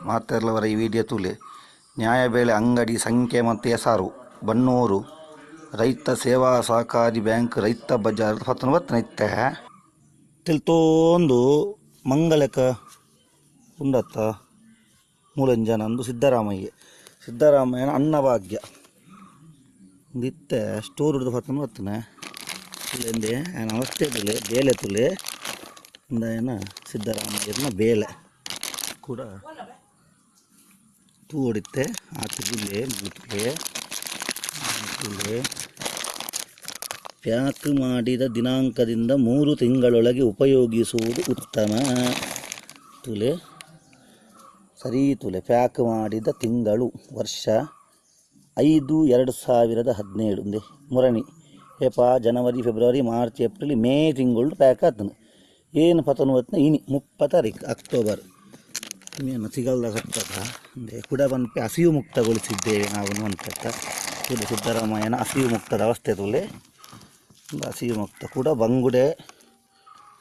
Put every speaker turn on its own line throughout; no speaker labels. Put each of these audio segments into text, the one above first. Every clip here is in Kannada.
ಮಾತೆರ್ಲವರ ಈ ವಿಡಿಯೋ ತುಲೆ ನ್ಯಾಯಬೆಲೆ ಅಂಗಡಿ ಸಂಖ್ಯೆ ಮತ್ತು ಹೆಸರು ಬನ್ನೂರು ರೈತ ಸೇವಾ ಸಹಕಾರಿ ಬ್ಯಾಂಕ್ ರೈತ ಬಜಾರ್ 19 ಇತ್ತೆ ತಿಳ್ತೋಂದು ಮಂಗಲಕ ಉಂಡತ್ತ ಮೂಲಂಜನಂದು ಸಿದ್ದರಾಮಯ್ಯನ ಅನ್ನಭಾಗ್ಯ ಇತ್ತೆ ಸ್ಟೋರ್ ಹಿಡಿದು 19 ಇಲ್ಲಂದೆ ಅವಸ್ಥೆ ತುಲೆ ಬೇಲೆ ತುಲೆ ಇಂದ ಸಿದ್ದರಾಮಯ್ಯನ ಬೇಲೆ ಕೂಡ ತೂ ಹೊಡಿತೆ ಆತುಲೆ ಮುಳುತುಲೆ ಪ್ಯಾಕ್ ಮಾಡಿದ ದಿನಾಂಕದಿಂದ 3 ತಿಂಗಳೊಳಗೆ ಉಪಯೋಗಿಸುವುದು ಉತ್ತಮ ತುಲೆ ಸರಿ ತುಲೆ ಪ್ಯಾಕ್ ಮಾಡಿದ ತಿಂಗಳು ವರ್ಷ 5/2017 ಒಂದೇ ಮುರಣಿ ಜನವರಿ ಫೆಬ್ರವರಿ ಮಾರ್ಚ್ ಏಪ್ರಿಲ್ ಮೇ ತಿಂಗಳು ಪ್ಯಾಕ್ ಆತನು ಏನು 19 ಇನಿ 30 ಅಕ್ಟೋಬರ್ ಇನ್ನೇನು ಸಿಗಲ್ದಾಗ ಹತ್ತದ ಅಂದರೆ ಕೂಡ ಬಂದು ಹಸಿವು ಮುಕ್ತಗೊಳಿಸಿದ್ದೇವೆ ನಾವು ಅಂತ ತುಲೆ ಸಿದ್ದರಾಮಯ್ಯನ ಹಸಿವು ಮುಕ್ತದ ಅವಸ್ಥೆ ತುಲೆ ಹಸಿವು ಮುಕ್ತ ಕೂಡ ಬಂಗುಡೆ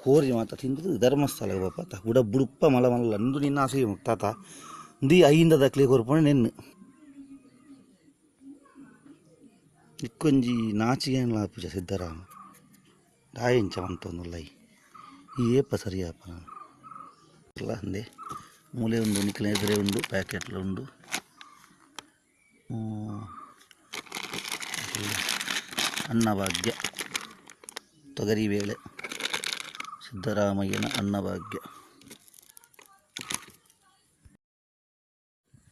ಕೋರಿ ಮಾತ ತಿಂದು ಧರ್ಮಸ್ಥಳಕ್ಕೆ ಬಾಪತ್ತ ಕೂಡ ಬುಡುಪ್ಪ ಮಲಮಲ್ಲ ಅಂದು ನಿನ್ನ ಹಸಿವು ಮುಕ್ತ ಆತ ದಿ ಐಂದದಕ್ಲಿ ಕೊರ್ಪಣೆ ನೆನ್ನು ಇಕ್ಕೊಂಜಿ ನಾಚಿಗೆಲ್ಲ ಪೂಜೆ ಸಿದ್ದರಾಮ ರಾಯಿಂಚ ಅಂತೊಂದಲ್ಲ ಈ ಏಪ ಸರಿಯಪ್ಪ ಅಲ್ಲ ಅಂದೆ ಮೂಲೆ ಉಂಡು ನಿಕ್ಲಿನ ಎದುರೇ ಉಂಡು ಪ್ಯಾಕೆಟ್ಲು ಉಂಡು ಅನ್ನಭಾಗ್ಯ ತೊಗರಿಬೇಳೆ ಸಿದ್ದರಾಮಯ್ಯನ ಅನ್ನಭಾಗ್ಯ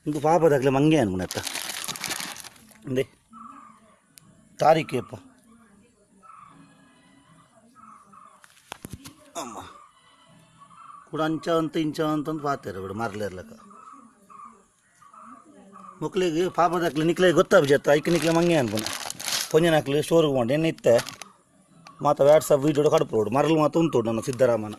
ಇದು ಪಾಪದಾಗಲೇ ಮಂಗೆ ಅನ್ಕೊಣತ್ತ ಅಂದೆ ತಾರೀಖೇಪ ಅಮ್ಮ ಕೂಡ ಅಂಚ ಅಂತಂದು ಪಾತಾರೆ ಬಿಡು ಮಾರ್ಲಿರ್ಲಕ್ಕ ಮಕ್ಳಿಗೆ ಪಾಪದಾಕ್ಲಿ ನಿಕ್ಲಿಗೆ ಗೊತ್ತಾಗ್ಜತ್ತ ಐಕೆ ನಿಕ್ಲೆ ಮಂಗೆ ಅನ್ಕೊಣ ಪೊಂಜನಾಕ್ಲಿ ಸ್ಟೋರ್ಗೆ ಮಾಡಿ ಏನಿತ್ತೆ ಮಾತ ವಾಟ್ಸಪ್ ವೀಡಿಯೋ ಕಡಪೋಡು ಮರಲು ಮಾತು ಉಂಟು ನನ್ನ ಸಿದ್ದರಾಮನ